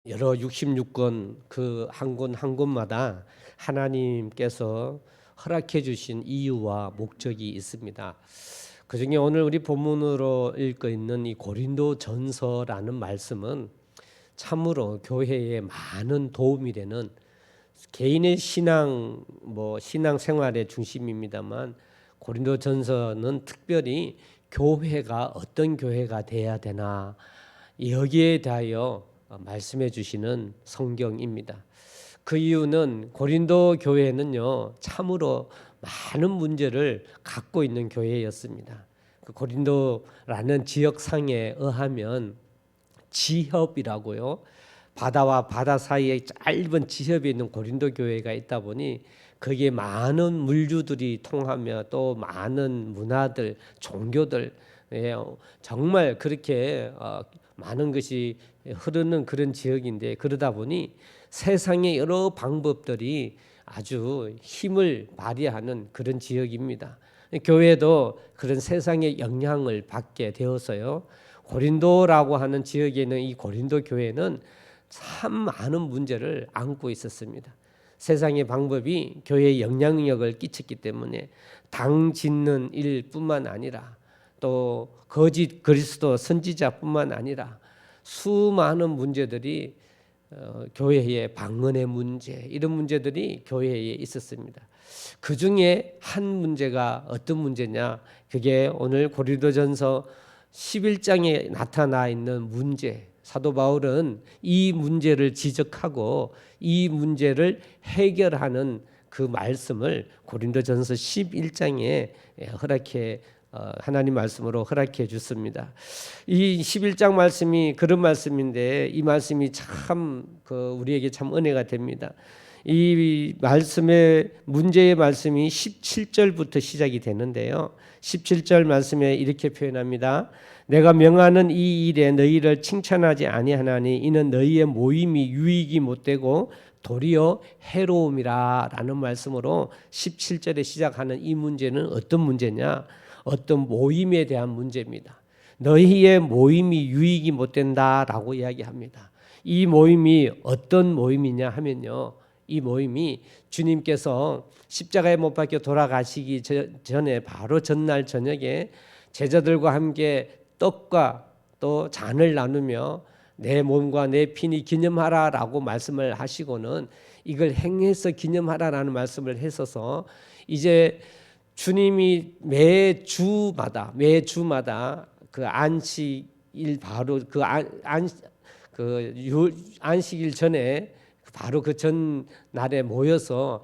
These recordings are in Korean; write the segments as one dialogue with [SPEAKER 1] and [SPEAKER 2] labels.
[SPEAKER 1] 여러 66권 그 한 권 한 권마다 하나님께서 허락해 주신 이유와 목적이 있습니다. 그중에 오늘 우리 본문으로 읽고 있는 이 고린도전서라는 말씀은 참으로 교회에 많은 도움이 되는 개인의 신앙 생활의 중심입니다만 고린도전서는 특별히 교회가 어떤 교회가 돼야 되나 여기에 대하여 말씀해 주시는 성경입니다. 그 이유는 고린도 교회는요 참으로 많은 문제를 갖고 있는 교회였습니다. 그 고린도라는 지역상에 의하면 지협이라고요. 바다와 바다 사이에 짧은 지협에 있는 고린도 교회가 있다 보니 거기에 많은 물류들이 통하며 또 많은 문화들, 종교들 정말 그렇게 많은 것이 흐르는 그런 지역인데 그러다 보니 세상의 여러 방법들이 아주 힘을 발휘하는 그런 지역입니다. 교회도 그런 세상의 영향을 받게 되어서요. 고린도라고 하는 지역에 있는 이 고린도 교회는 참 많은 문제를 안고 있었습니다. 세상의 방법이 교회에 영향력을 끼쳤기 때문에 당 짓는 일뿐만 아니라 또 거짓 그리스도 선지자뿐만 아니라 수많은 문제들이 교회의 방언의 문제 이런 문제들이 교회에 있었습니다. 그 중에 한 문제가 어떤 문제냐? 그게 오늘 고린도전서 11장에 나타나 있는 문제. 사도 바울은 이 문제를 지적하고 이 문제를 해결하는 그 말씀을 고린도전서 11장에 하나님 말씀으로 허락해 주습니다. 이 11장 말씀이 그런 말씀인데 이 말씀이 참 우리에게 참 은혜가 됩니다. 이 말씀의 문제의 말씀이 17절부터 시작이 되는데요. 17절 말씀에 이렇게 표현합니다. 내가 명하는 이 일에 너희를 칭찬하지 아니하나니 이는 너희의 모임이 유익이 못되고 도리어 해로움이라 라는 말씀으로 17절에 시작하는 이 문제는 어떤 문제냐? 어떤 모임에 대한 문제입니다. 너희의 모임이 유익이 못된다라고 이야기합니다. 이 모임이 어떤 모임이냐 하면요. 이 모임이 주님께서 십자가에 못 박혀 돌아가시기 전에 바로 전날 저녁에 제자들과 함께 떡과 또 잔을 나누며 내 몸과 내 피니 기념하라라고 말씀을 하시고는 이걸 행해서 기념하라라는 말씀을 했어서 이제 주님이 매주마다 그 안식일 바로 안식일 전에 바로 그 전날에 모여서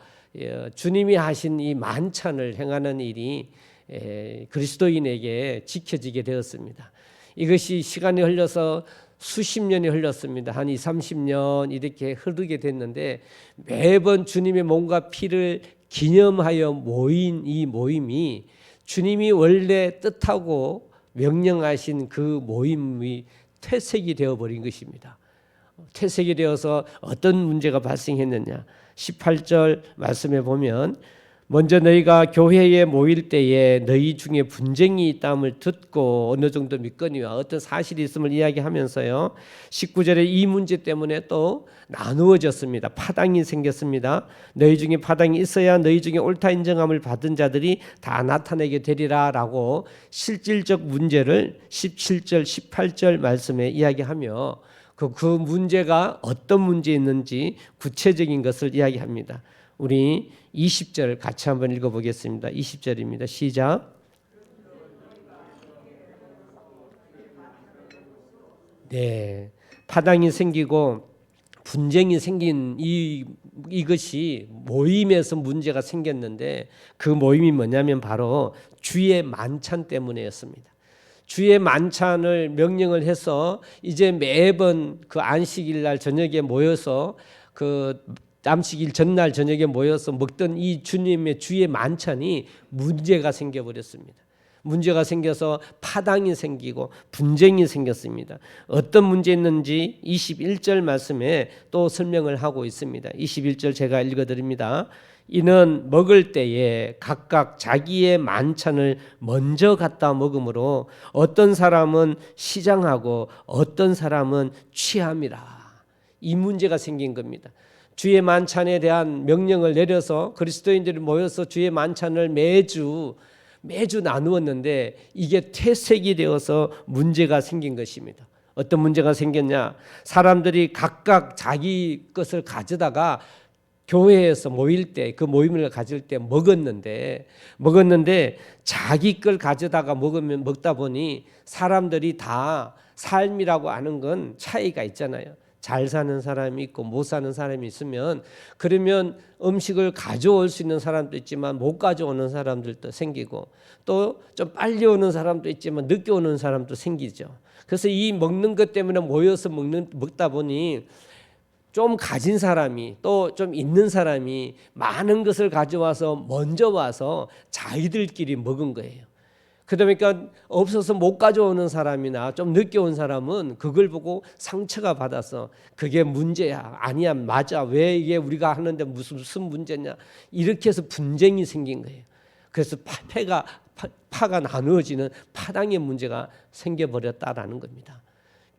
[SPEAKER 1] 주님이 하신 이 만찬을 행하는 일이 그리스도인에게 지켜지게 되었습니다. 이것이 시간이 흘러서 수십 년이 흘렀습니다. 한 20, 30년 이렇게 흐르게 됐는데 매번 주님의 몸과 피를 기념하여 모인 이 모임이 주님이 원래 뜻하고 명령하신 그 모임이 퇴색이 되어버린 것입니다. 퇴색이 되어서 어떤 문제가 발생했느냐 18절 말씀에 보면 먼저 너희가 교회에 모일 때에 너희 중에 분쟁이 있다함을 듣고 어느 정도 믿거니와 어떤 사실이 있음을 이야기하면서요 19절에 이 문제 때문에 또 나누어졌습니다. 파당이 생겼습니다. 너희 중에 파당이 있어야 너희 중에 옳다 인정함을 받은 자들이 다 나타내게 되리라 라고 실질적 문제를 17절 18절 말씀에 이야기하며 그 문제가 어떤 문제였는지 구체적인 것을 이야기합니다. 우리 20절 같이 한번 읽어보겠습니다. 20절입니다. 시작. 네, 파당이 생기고 분쟁이 생긴 이것이 모임에서 문제가 생겼는데 그 모임이 뭐냐면 바로 주의 만찬 때문이었습니다. 주의 만찬을 명령을 해서 이제 매번 그 안식일 날 저녁에 모여서 그 안식일 전날 저녁에 모여서 먹던 이 주님의 주의 만찬이 문제가 생겨버렸습니다. 문제가 생겨서 파당이 생기고 분쟁이 생겼습니다. 어떤 문제였는지 21절 말씀에 또 설명을 하고 있습니다. 21절 제가 읽어드립니다. 이는 먹을 때에 각각 자기의 만찬을 먼저 갖다 먹으므로 어떤 사람은 시장하고 어떤 사람은 취함이라. 이 문제가 생긴 겁니다. 주의 만찬에 대한 명령을 내려서 그리스도인들이 모여서 주의 만찬을 매주 나누었는데 이게 퇴색이 되어서 문제가 생긴 것입니다. 어떤 문제가 생겼냐? 사람들이 각각 자기 것을 가져다가 교회에서 모일 때, 그 모임을 가질 때 먹었는데 자기 걸 가져다가 먹다 보니 사람들이 다 삶이라고 하는 건 차이가 있잖아요. 잘 사는 사람이 있고 못 사는 사람이 있으면 그러면 음식을 가져올 수 있는 사람도 있지만 못 가져오는 사람들도 생기고 또 좀 빨리 오는 사람도 있지만 늦게 오는 사람도 생기죠. 그래서 이 먹는 것 때문에 모여서 먹다 보니 좀 가진 사람이 또 좀 있는 사람이 많은 것을 가져와서 먼저 와서 자기들끼리 먹은 거예요. 그러니까 없어서 못 가져오는 사람이나 좀 늦게 온 사람은 그걸 보고 상처가 받아서 그게 문제야, 아니야, 맞아, 왜 이게 우리가 하는데 무슨 문제냐, 이렇게 해서 분쟁이 생긴 거예요. 그래서 파가 나누어지는 파당의 문제가 생겨버렸다라는 겁니다.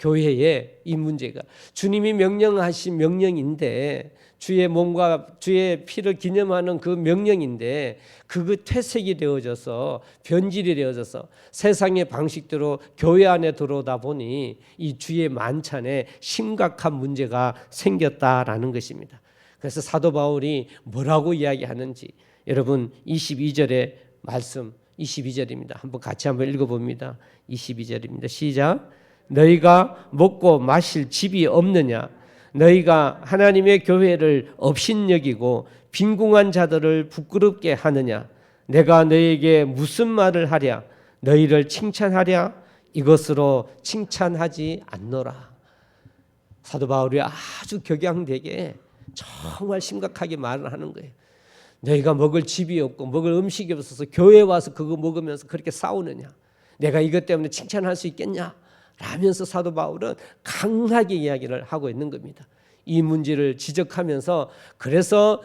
[SPEAKER 1] 교회에 이 문제가 주님이 명령하신 명령인데, 주의 몸과 주의 피를 기념하는 그 명령인데 그거 퇴색이 되어져서 변질이 되어져서 세상의 방식대로 교회 안에 들어오다 보니 이 주의 만찬에 심각한 문제가 생겼다라는 것입니다. 그래서 사도 바울이 뭐라고 이야기하는지 여러분 22절의 말씀 22절입니다. 한번 같이 한번 읽어봅니다. 22절입니다. 시작. 너희가 먹고 마실 집이 없느냐? 너희가 하나님의 교회를 업신여기고 빈궁한 자들을 부끄럽게 하느냐? 내가 너희에게 무슨 말을 하랴? 너희를 칭찬하랴? 이것으로 칭찬하지 않노라. 사도 바울이 아주 격양되게 정말 심각하게 말을 하는 거예요. 너희가 먹을 집이 없고 먹을 음식이 없어서 교회에 와서 그거 먹으면서 그렇게 싸우느냐? 내가 이것 때문에 칭찬할 수 있겠냐? 라면서 사도 바울은 강하게 이야기를 하고 있는 겁니다. 이 문제를 지적하면서 그래서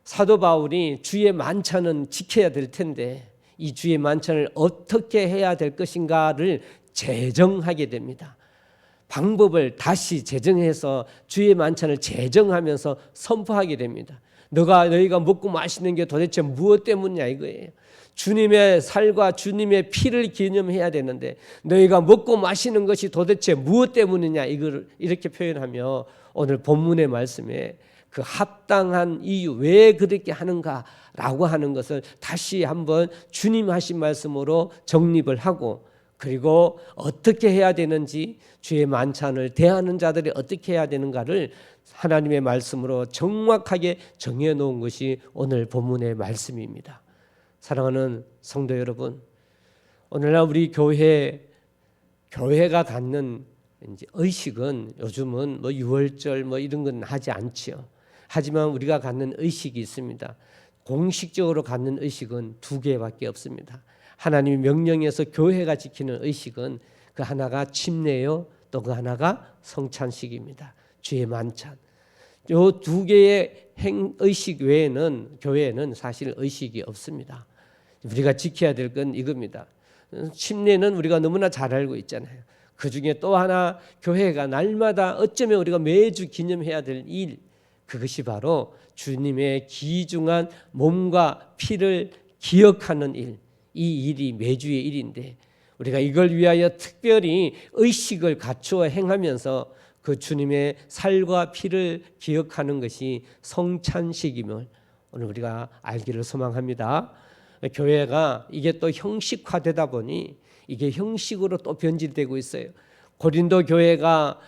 [SPEAKER 1] 사도 바울이 주의 만찬은 지켜야 될 텐데 이 주의 만찬을 어떻게 해야 될 것인가를 제정하게 됩니다. 방법을 다시 제정해서 주의 만찬을 제정하면서 선포하게 됩니다. 너희가 먹고 마시는 게 도대체 무엇 때문이냐 이거예요. 주님의 살과 주님의 피를 기념해야 되는데 너희가 먹고 마시는 것이 도대체 무엇 때문이냐 이걸 이렇게 표현하며 오늘 본문의 말씀에 그 합당한 이유 왜 그렇게 하는가라고 하는 것을 다시 한번 주님 하신 말씀으로 정립을 하고 그리고 어떻게 해야 되는지 주의 만찬을 대하는 자들이 어떻게 해야 되는가를 하나님의 말씀으로 정확하게 정해 놓은 것이 오늘 본문의 말씀입니다. 사랑하는 성도 여러분, 오늘날 우리 교회가 갖는 이제 의식은 요즘은 뭐 유월절 뭐 이런 건 하지 않지요. 하지만 우리가 갖는 의식이 있습니다. 공식적으로 갖는 의식은 두 개밖에 없습니다. 하나님의 명령에서 교회가 지키는 의식은 그 하나가 침례요, 또 그 하나가 성찬식입니다. 주의 만찬. 이 두 개의 의식 외에는 교회에는 사실 의식이 없습니다. 우리가 지켜야 될 건 이겁니다. 침례는 우리가 너무나 잘 알고 있잖아요. 그 중에 또 하나 교회가 날마다 어쩌면 우리가 매주 기념해야 될 일, 그것이 바로 주님의 귀중한 몸과 피를 기억하는 일, 이 일이 매주의 일인데 우리가 이걸 위하여 특별히 의식을 갖추어 행하면서 그 주님의 살과 피를 기억하는 것이 성찬식임을 오늘 우리가 알기를 소망합니다. 교회가 이게 또 형식화되다 보니 이게 형식으로 또 변질되고 있어요. 고린도 교회가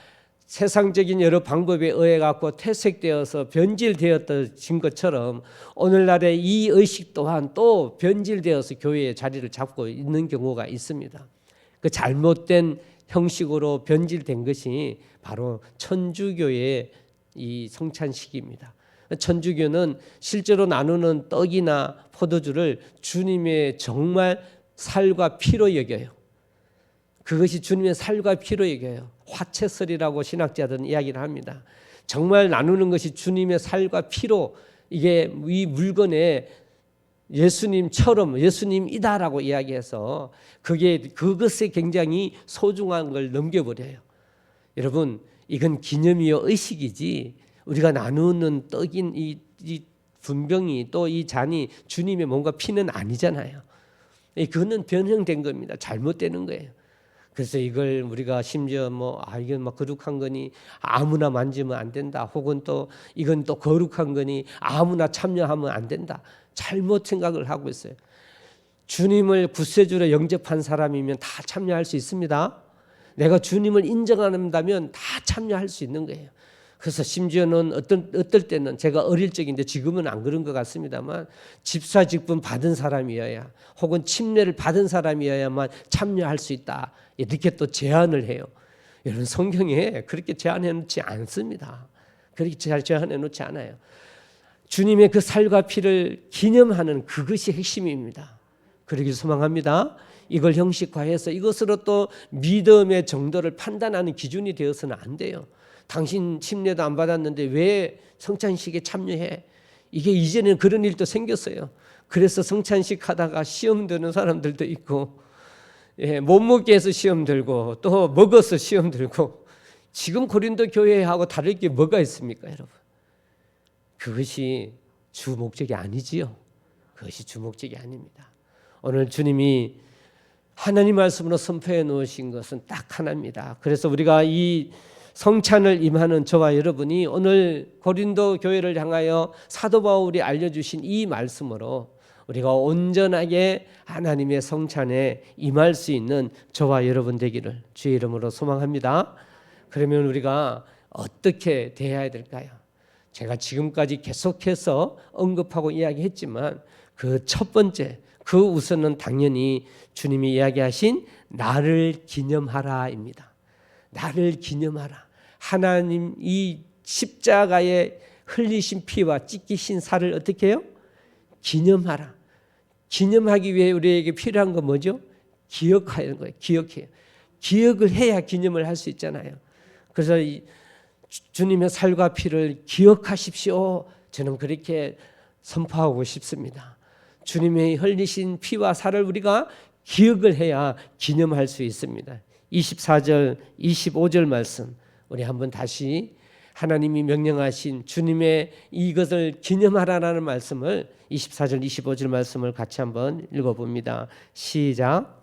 [SPEAKER 1] 세상적인 여러 방법에 의해 갖고 퇴색되어서 변질되었던 것처럼 오늘날의 이 의식 또한 또 변질되어서 교회의 자리를 잡고 있는 경우가 있습니다. 그 잘못된 형식으로 변질된 것이 바로 천주교의 이 성찬식입니다. 천주교는 실제로 나누는 떡이나 포도주를 주님의 정말 살과 피로 여겨요. 그것이 주님의 살과 피로 여겨요. 화채설이라고 신학자들은 이야기를 합니다. 정말 나누는 것이 주님의 살과 피로 이게 이 물건에 예수님처럼 예수님이다라고 이야기해서 그것에 굉장히 소중한 걸 넘겨버려요. 여러분 이건 기념이요 의식이지 우리가 나누는 떡인 이 분병이 또 이 잔이 주님의 몸과 피는 아니잖아요. 그거는 변형된 겁니다. 잘못되는 거예요. 그래서 이걸 우리가 심지어 이건 거룩한 거니 아무나 만지면 안 된다. 혹은 또 이건 또 거룩한 거니 아무나 참여하면 안 된다. 잘못 생각을 하고 있어요. 주님을 구세주로 영접한 사람이면 다 참여할 수 있습니다. 내가 주님을 인정한다면 다 참여할 수 있는 거예요. 그래서 심지어는 어떨 때는 제가 어릴 적인데 지금은 안 그런 것 같습니다만 집사직분 받은 사람이어야 혹은 침례를 받은 사람이어야만 참여할 수 있다. 이렇게 또 제한을 해요. 여러분 성경에 그렇게 제한해 놓지 않습니다. 그렇게 제한해 놓지 않아요. 주님의 그 살과 피를 기념하는 그것이 핵심입니다. 그러길 소망합니다. 이걸 형식화해서 이것으로 또 믿음의 정도를 판단하는 기준이 되어서는 안 돼요. 당신 침례도 안 받았는데 왜 성찬식에 참여해? 이게 이제는 그런 일도 생겼어요. 그래서 성찬식 하다가 시험 드는 사람들도 있고 못 먹게 해서 시험 들고 또 먹어서 시험 들고 지금 고린도 교회하고 다를 게 뭐가 있습니까 여러분? 그것이 주 목적이 아니지요. 그것이 주 목적이 아닙니다. 오늘 주님이 하나님 말씀으로 선포해 놓으신 것은 딱 하나입니다. 그래서 우리가 이 성찬을 임하는 저와 여러분이 오늘 고린도 교회를 향하여 사도 바울이 알려주신 이 말씀으로 우리가 온전하게 하나님의 성찬에 임할 수 있는 저와 여러분 되기를 주의 이름으로 소망합니다. 그러면 우리가 어떻게 대해야 될까요? 제가 지금까지 계속해서 언급하고 이야기했지만 그 첫 번째, 그 우선은 당연히 주님이 이야기하신 나를 기념하라입니다. 나를 기념하라. 하나님 이 십자가에 흘리신 피와 찢기신 살을 어떻게 해요? 기념하라. 기념하기 위해 우리에게 필요한 건 뭐죠? 기억하는 거예요. 기억해요. 기억을 해야 기념을 할 수 있잖아요. 그래서 주님의 살과 피를 기억하십시오. 저는 그렇게 선포하고 싶습니다. 주님의 흘리신 피와 살을 우리가 기억을 해야 기념할 수 있습니다. 24절, 25절 말씀 우리 한번 다시 하나님이 명령하신 주님의 이것을 기념하라는 말씀을 24절, 25절 말씀을 같이 한번 읽어봅니다. 시작.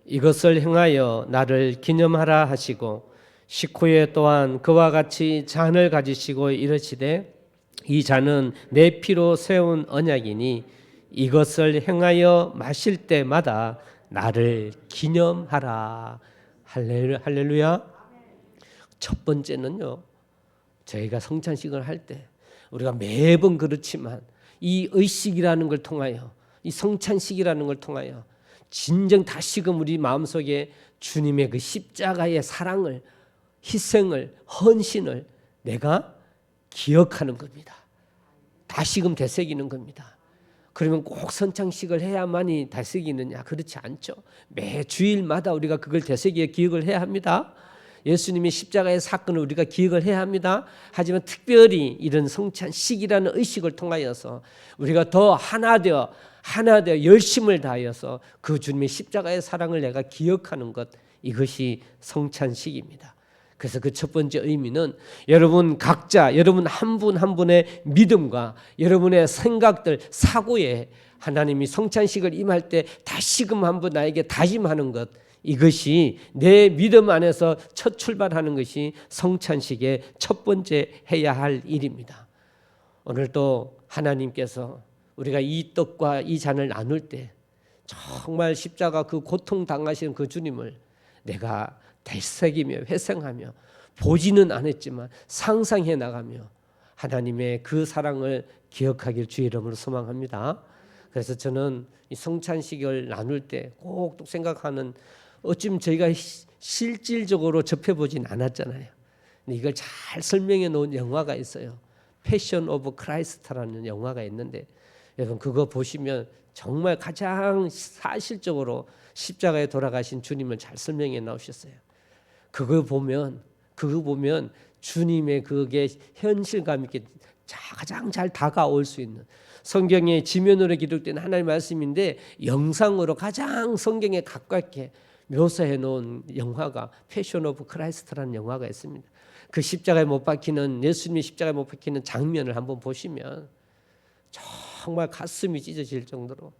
[SPEAKER 1] 이것을 행하여 나를 기념하라 하시고 식후에 또한 그와 같이 잔을 가지시고 이르시되 이 잔은 내 피로 세운 언약이니 이것을 행하여 마실 때마다 나를 기념하라. 할렐루야. 첫 번째는요, 저희가 성찬식을 할 때 우리가 매번 그렇지만 이 의식이라는 걸 통하여 이 성찬식이라는 걸 통하여 진정 다시금 우리 마음속에 주님의 그 십자가의 사랑을, 희생을, 헌신을 내가 기억하는 겁니다. 다시금 되새기는 겁니다. 그러면 꼭 성찬식을 해야만이 되새기느냐? 그렇지 않죠. 매 주일마다 우리가 그걸 되새기에 기억을 해야 합니다. 예수님의 십자가의 사건을 우리가 기억을 해야 합니다. 하지만 특별히 이런 성찬식이라는 의식을 통하여서 우리가 더 하나 되어 열심을 다하여서 그 주님의 십자가의 사랑을 내가 기억하는 것, 이것이 성찬식입니다. 그래서 그 첫 번째 의미는 여러분 각자, 여러분 한 분 한 분의 믿음과 여러분의 생각들, 사고에 하나님이 성찬식을 임할 때 다시금 한번 나에게 다짐하는 것, 이것이 내 믿음 안에서 첫 출발하는 것이 성찬식의 첫 번째 해야 할 일입니다. 오늘 또 하나님께서 우리가 이 떡과 이 잔을 나눌 때 정말 십자가 그 고통 당하시는 그 주님을 내가 되새기며 회상하며 보지는 않았지만 상상해 나가며 하나님의 그 사랑을 기억하길 주의 이름으로 소망합니다. 그래서 저는 이 성찬식을 나눌 때 꼭 생각하는, 어쩌면 저희가 실질적으로 접해보진 않았잖아요. 근데 이걸 잘 설명해 놓은 영화가 있어요. 패션 오브 크라이스트라는 영화가 있는데 여러분 그거 보시면 정말 가장 사실적으로 십자가에 돌아가신 주님을 잘 설명해 나오셨어요. 그거 보면 주님의 그게 현실감 있게 가장 잘 다가올 수 있는, 성경의 지면으로 기록된 하나님의 말씀인데 영상으로 가장 성경에 가깝게 묘사해 놓은 영화가 패션 오브 크라이스트라는 영화가 있습니다. 그 십자가에 못 박히는, 예수님이 십자가에 못 박히는 장면을 한번 보시면 정말 가슴이 찢어질 정도로,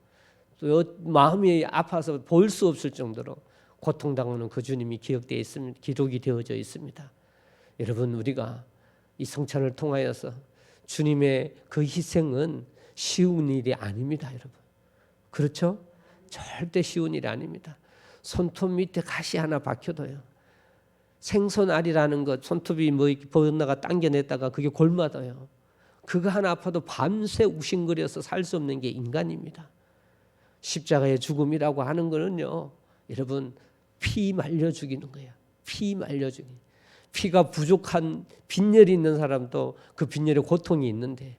[SPEAKER 1] 또 마음이 아파서 볼 수 없을 정도로 고통당하는 그 주님이 기억되어 있습니다. 기록이 되어져 있습니다. 여러분, 우리가 이 성찬을 통하여서 주님의 그 희생은 쉬운 일이 아닙니다, 여러분. 그렇죠? 절대 쉬운 일이 아닙니다. 손톱 밑에 가시 하나 박혀도요, 생선알이라는 것, 손톱이 뭐 이렇게 벗나가 당겨냈다가 그게 골마다요, 그거 하나 아파도 밤새 욱신거려서 살 수 없는 게 인간입니다. 십자가의 죽음이라고 하는 거는요, 여러분, 피 말려 죽이는 거예요. 피 말려 죽이는. 피가 부족한 빈혈이 있는 사람도 그 빈혈에 고통이 있는데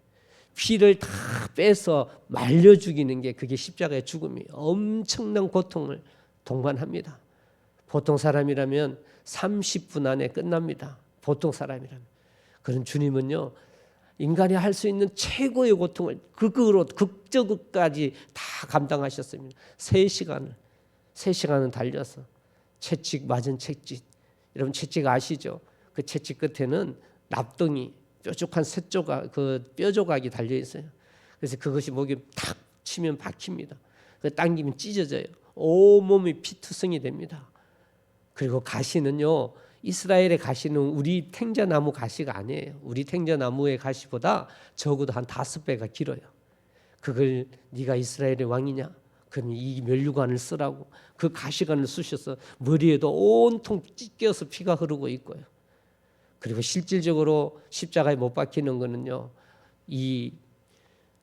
[SPEAKER 1] 피를 다 빼서 말려 죽이는 게 그게 십자가의 죽음이에요. 엄청난 고통을 동반합니다. 보통 사람이라면 30분 안에 끝납니다. 보통 사람이라면. 그런 주님은요, 인간이 할 수 있는 최고의 고통을 극으로 극적까지 다 감당하셨습니다. 3시간은 달려서 채찍 맞은 채찍, 여러분 채찍 아시죠? 그 채찍 끝에는 납덩이, 뾰족한 그 뼈 조각이 달려 있어요. 그래서 그것이 목에 탁 치면 박힙니다. 그 당기면 찢어져요. 온몸이 피투성이 됩니다. 그리고 가시는요, 이스라엘의 가시는 우리 탱자나무 가시가 아니에요. 우리 탱자나무의 가시보다 적어도 한 5배가 길어요. 그걸 네가 이스라엘의 왕이냐? 그럼 이 면류관을 쓰라고 그 가시관을 쑤셔서 머리에도 온통 찢겨서 피가 흐르고 있고요. 그리고 실질적으로 십자가에 못 박히는 거는요, 이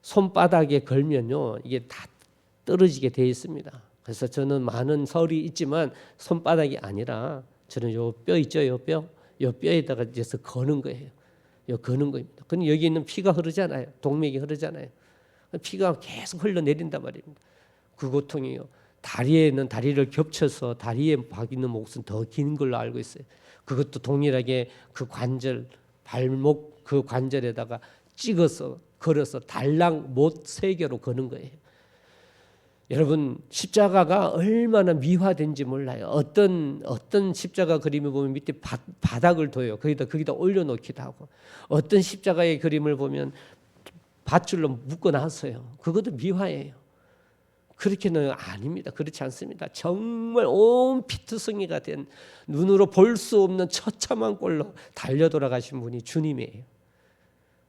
[SPEAKER 1] 손바닥에 걸면요, 이게 다 떨어지게 되어 있습니다. 그래서 저는 많은 설이 있지만 손바닥이 아니라 저는 요 뼈 있죠, 요 뼈에다가 이제서 거는 거예요. 요 거는 겁니다. 근데 여기 있는 피가 흐르잖아요. 동맥이 흐르잖아요. 피가 계속 흘러내린단 말입니다. 그 고통이요. 다리에는 다리를 겹쳐서 다리에 박이는 몫은 더 긴 걸로 알고 있어요. 그것도 동일하게 그 관절, 발목 그 관절에다가 찍어서 걸어서 달랑 못 3개로 거는 거예요. 여러분, 십자가가 얼마나 미화된지 몰라요. 어떤 십자가 그림을 보면 밑에 바닥을 둬요. 거기다 올려놓기도 하고, 어떤 십자가의 그림을 보면 밧줄로 묶어놨어요. 그것도 미화예요. 그렇게는 아닙니다. 그렇지 않습니다. 정말 온 피투성이가 된 눈으로 볼 수 없는 처참한 꼴로 달려 돌아가신 분이 주님이에요.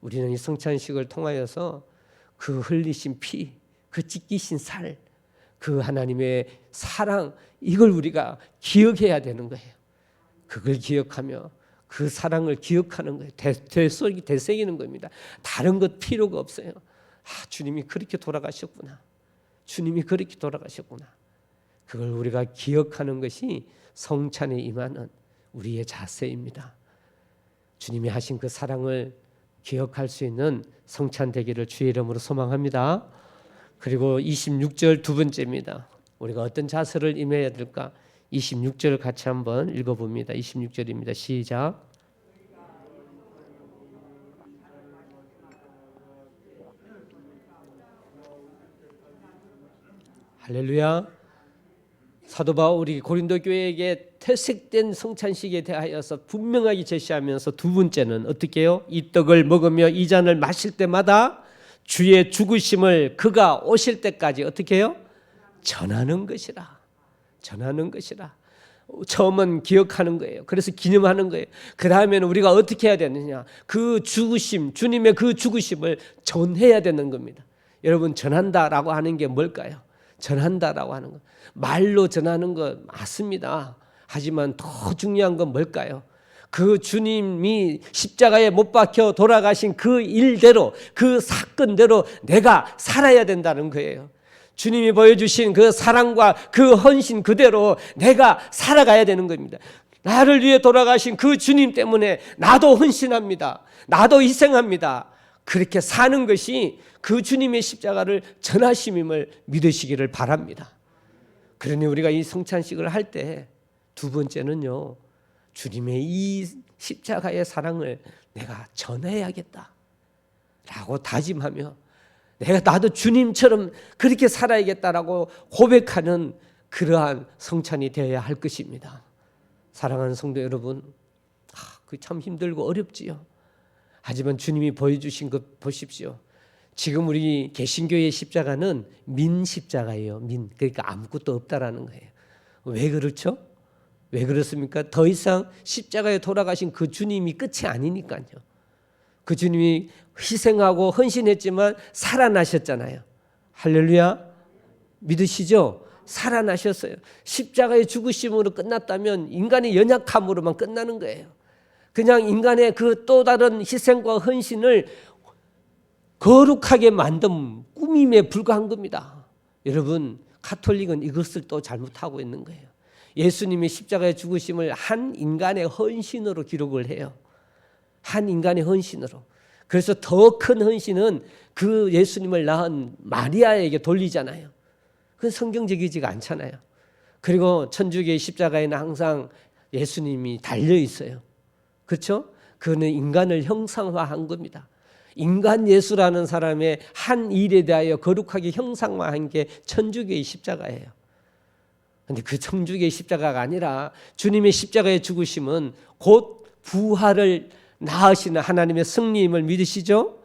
[SPEAKER 1] 우리는 이 성찬식을 통하여서 그 흘리신 피, 그 찢기신 살, 그 하나님의 사랑, 이걸 우리가 기억해야 되는 거예요. 그걸 기억하며 그 사랑을 기억하는 거예요. 되새기는 겁니다. 다른 것 필요가 없어요. 주님이 그렇게 돌아가셨구나. 주님이 그렇게 돌아가셨구나. 그걸 우리가 기억하는 것이 성찬에 임하는 우리의 자세입니다. 주님이 하신 그 사랑을 기억할 수 있는 성찬 되기를 주의 이름으로 소망합니다. 그리고 26절 두 번째입니다. 우리가 어떤 자세를 임해야 될까? 26절 같이 한번 읽어봅니다. 26절입니다. 시작. 할렐루야. 사도 바울이 고린도 교회에게 퇴색된 성찬식에 대하여서 분명하게 제시하면서 두 번째는 어떻게 해요? 이 떡을 먹으며 이 잔을 마실 때마다 주의 죽으심을 그가 오실 때까지 어떻게 해요? 전하는 것이라. 전하는 것이라. 처음은 기억하는 거예요. 그래서 기념하는 거예요. 그 다음에는 우리가 어떻게 해야 되느냐? 그 죽으심, 주님의 그 죽으심을 전해야 되는 겁니다. 여러분, 전한다라고 하는 게 뭘까요? 전한다라고 하는 것, 말로 전하는 것 맞습니다. 하지만 더 중요한 건 뭘까요? 그 주님이 십자가에 못 박혀 돌아가신 그 일대로, 그 사건대로 내가 살아야 된다는 거예요. 주님이 보여주신 그 사랑과 그 헌신 그대로 내가 살아가야 되는 겁니다. 나를 위해 돌아가신 그 주님 때문에 나도 헌신합니다. 나도 희생합니다. 그렇게 사는 것이 그 주님의 십자가를 전하심임을 믿으시기를 바랍니다. 그러니 우리가 이 성찬식을 할 때 두 번째는요, 주님의 이 십자가의 사랑을 내가 전해야겠다 라고 다짐하며 나도 주님처럼 그렇게 살아야겠다라고 고백하는 그러한 성찬이 되어야 할 것입니다. 사랑하는 성도 여러분, 그 참 힘들고 어렵지요. 하지만 주님이 보여주신 것 보십시오. 지금 우리 개신교의 십자가는 민 십자가예요. 민. 그러니까 아무것도 없다라는 거예요. 왜 그렇죠? 왜 그렇습니까? 더 이상 십자가에 돌아가신 그 주님이 끝이 아니니까요. 그 주님이 희생하고 헌신했지만 살아나셨잖아요. 할렐루야. 믿으시죠? 살아나셨어요. 십자가의 죽으심으로 끝났다면 인간의 연약함으로만 끝나는 거예요. 그냥 인간의 그 또 다른 희생과 헌신을 거룩하게 만든 꾸밈에 불과한 겁니다. 여러분, 가톨릭은 이것을 또 잘못하고 있는 거예요. 예수님의 십자가의 죽으심을 한 인간의 헌신으로 기록을 해요. 한 인간의 헌신으로. 그래서 더 큰 헌신은 그 예수님을 낳은 마리아에게 돌리잖아요. 그건 성경적이지가 않잖아요. 그리고 천주교의 십자가에는 항상 예수님이 달려 있어요. 그렇죠? 그는 인간을 형상화한 겁니다. 인간 예수라는 사람의 한 일에 대하여 거룩하게 형상화한 게 천주교의 십자가예요. 그런데 그 천주교의 십자가가 아니라 주님의 십자가의 죽으심은 곧 부활을 낳으시는 하나님의 승리임을 믿으시죠?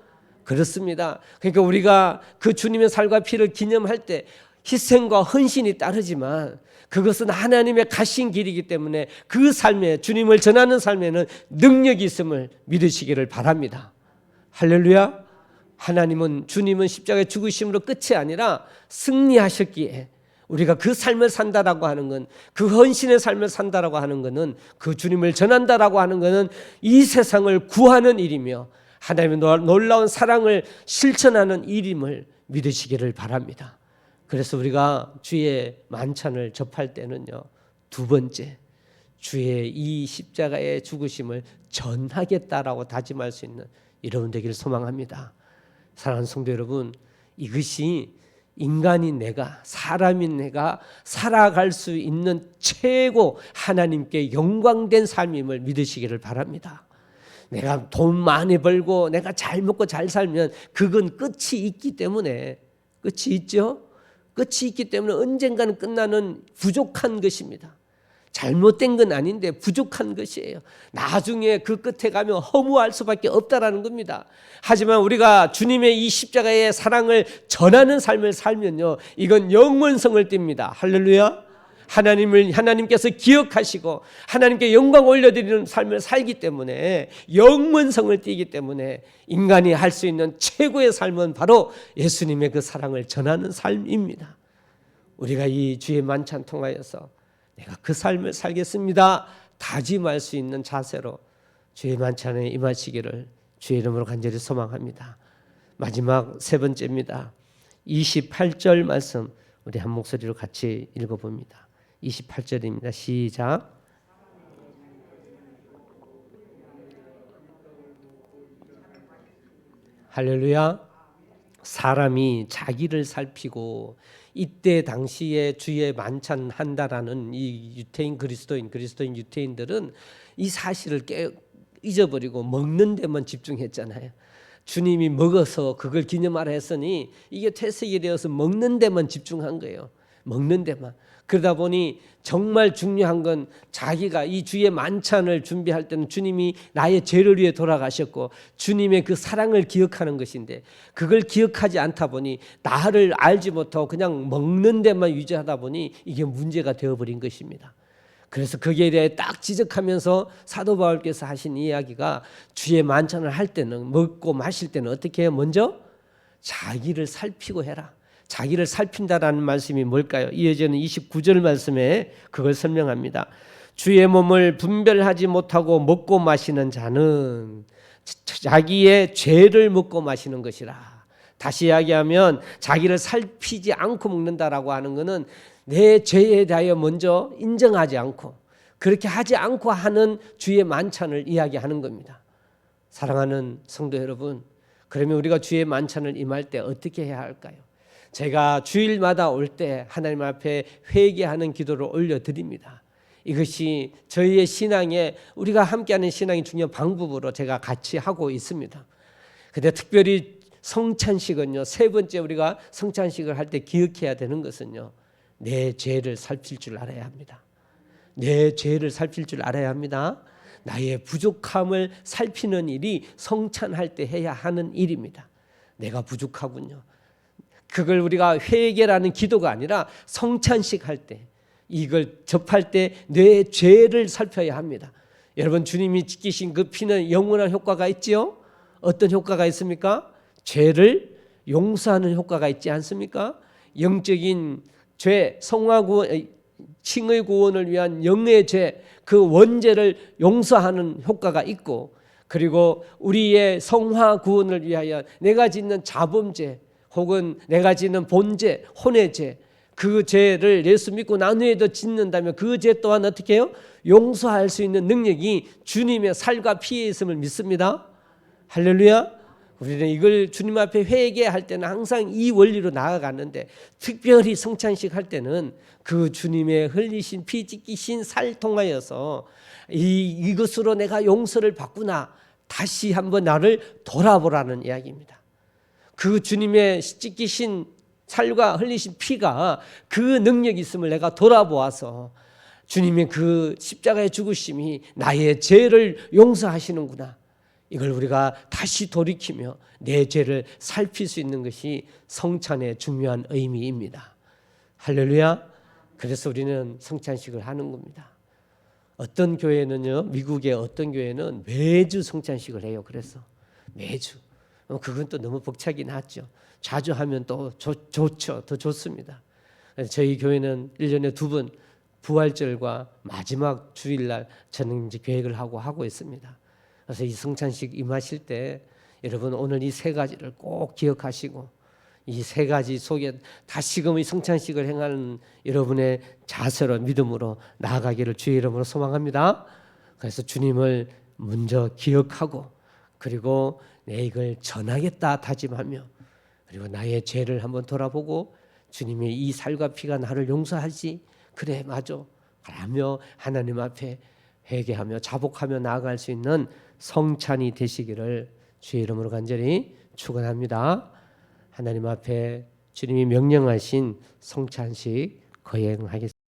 [SPEAKER 1] 그렇습니다. 그러니까 우리가 그 주님의 살과 피를 기념할 때 희생과 헌신이 따르지만 그것은 하나님의 가신 길이기 때문에 그 삶에, 주님을 전하는 삶에는 능력이 있음을 믿으시기를 바랍니다. 할렐루야. 주님은 십자가의 죽으심으로 끝이 아니라 승리하셨기에 우리가 그 삶을 산다라고 하는 건, 그 헌신의 삶을 산다라고 하는 것은, 그 주님을 전한다라고 하는 것은 이 세상을 구하는 일이며 하나님의 놀라운 사랑을 실천하는 일임을 믿으시기를 바랍니다. 그래서 우리가 주의 만찬을 접할 때는요, 두 번째, 주의 이 십자가의 죽으심을 전하겠다라고 다짐할 수 있는 여러분 되기를 소망합니다. 사랑하는 성도 여러분, 이것이 인간인 내가, 사람인 내가 살아갈 수 있는 최고 하나님께 영광된 삶임을 믿으시기를 바랍니다. 내가 돈 많이 벌고 내가 잘 먹고 잘 살면 그건 끝이 있기 때문에, 끝이 있죠? 끝이 있기 때문에 언젠가는 끝나는 부족한 것입니다. 잘못된 건 아닌데 부족한 것이에요. 나중에 그 끝에 가면 허무할 수밖에 없다라는 겁니다. 하지만 우리가 주님의 이 십자가의 사랑을 전하는 삶을 살면요, 이건 영원성을 띱니다. 할렐루야. 하나님께서 기억하시고 하나님께 영광 올려드리는 삶을 살기 때문에, 영원성을 띠기 때문에 인간이 할 수 있는 최고의 삶은 바로 예수님의 그 사랑을 전하는 삶입니다. 우리가 이 주의 만찬 통하여서 내가 그 삶을 살겠습니다 다짐할 수 있는 자세로 주의 만찬에 임하시기를 주의 이름으로 간절히 소망합니다. 마지막 세 번째입니다. 28절 말씀 우리 한 목소리로 같이 읽어봅니다. 28절입니다. 시작. 할렐루야. 사람이 자기를 살피고 이때 당시에 주의 만찬 한다라는 이 그리스도인 유태인들은 이 사실을 잊어버리고 먹는 데만 집중했잖아요. 주님이 먹어서 그걸 기념하라 했으니 이게 퇴색이 되어서 먹는 데만 집중한 거예요. 먹는 데만. 그러다 보니 정말 중요한 건 자기가 이 주의 만찬을 준비할 때는 주님이 나의 죄를 위해 돌아가셨고 주님의 그 사랑을 기억하는 것인데, 그걸 기억하지 않다 보니 나를 알지 못하고 그냥 먹는 데만 유지하다 보니 이게 문제가 되어버린 것입니다. 그래서 거기에 대해 딱 지적하면서 사도 바울께서 하신 이야기가, 주의 만찬을 할 때는, 먹고 마실 때는 어떻게 해요? 먼저 자기를 살피고 해라. 자기를 살핀다라는 말씀이 뭘까요? 이어지는 29절 말씀에 그걸 설명합니다. 주의 몸을 분별하지 못하고 먹고 마시는 자는 자기의 죄를 먹고 마시는 것이라. 다시 이야기하면 자기를 살피지 않고 먹는다라고 하는 것은 내 죄에 대하여 먼저 인정하지 않고, 그렇게 하지 않고 하는 주의 만찬을 이야기하는 겁니다. 사랑하는 성도 여러분, 그러면 우리가 주의 만찬을 임할 때 어떻게 해야 할까요? 제가 주일마다 올 때 하나님 앞에 회개하는 기도를 올려드립니다. 이것이 저희의 신앙에, 우리가 함께하는 신앙의 중요한 방법으로 제가 같이 하고 있습니다. 근데 특별히 성찬식은요, 세 번째 우리가 성찬식을 할 때 기억해야 되는 것은요, 내 죄를 살필 줄 알아야 합니다. 내 죄를 살필 줄 알아야 합니다. 나의 부족함을 살피는 일이 성찬할 때 해야 하는 일입니다. 내가 부족하군요. 그걸 우리가 회개라는 기도가 아니라 성찬식 할 때, 이걸 접할 때 내 죄를 살펴야 합니다. 여러분, 주님이 지키신 그 피는 영원한 효과가 있지요? 어떤 효과가 있습니까? 죄를 용서하는 효과가 있지 않습니까? 영적인 죄, 성화 구원, 칭의 구원을 위한 영의 죄, 그 원죄를 용서하는 효과가 있고, 그리고 우리의 성화 구원을 위하여 내가 짓는 자범죄 혹은 내가 짓는 본죄, 혼의 죄, 그 죄를 예수 믿고 난 후에도 짓는다면 그 죄 또한 어떻게 해요? 용서할 수 있는 능력이 주님의 살과 피에 있음을 믿습니다. 할렐루야. 우리는 이걸 주님 앞에 회개할 때는 항상 이 원리로 나아가는데, 특별히 성찬식 할 때는 그 주님의 흘리신 피 찢기신 살 통하여서 이것으로 내가 용서를 받구나, 다시 한번 나를 돌아보라는 이야기입니다. 그 주님의 찢기신 살과 흘리신 피가 그 능력이 있음을 내가 돌아보아서 주님의 그 십자가의 죽으심이 나의 죄를 용서하시는구나, 이걸 우리가 다시 돌이키며 내 죄를 살필 수 있는 것이 성찬의 중요한 의미입니다. 할렐루야. 그래서 우리는 성찬식을 하는 겁니다. 어떤 교회는요, 미국의 어떤 교회는 매주 성찬식을 해요. 그래서 매주. 그건 또 너무 벅차긴 하죠. 자주 하면 또 좋죠. 더 좋습니다. 저희 교회는 1년에 2번 부활절과 마지막 주일날 저는 이제 계획을 하고 있습니다. 그래서 이 성찬식 임하실 때 여러분, 오늘 이 세 가지를 꼭 기억하시고 이 세 가지 속에 다시금 이 성찬식을 행하는 여러분의 자세로 믿음으로 나아가기를 주의 이름으로 소망합니다. 그래서 주님을 먼저 기억하고, 그리고 내 이걸 전하겠다 다짐하며, 그리고 나의 죄를 한번 돌아보고 주님의 이 살과 피가 나를 용서하지, 그래 맞아 라며 하나님 앞에 회개하며 자복하며 나아갈 수 있는 성찬이 되시기를 주의 이름으로 간절히 축원합니다. 하나님 앞에 주님이 명령하신 성찬식 거행하겠습니다.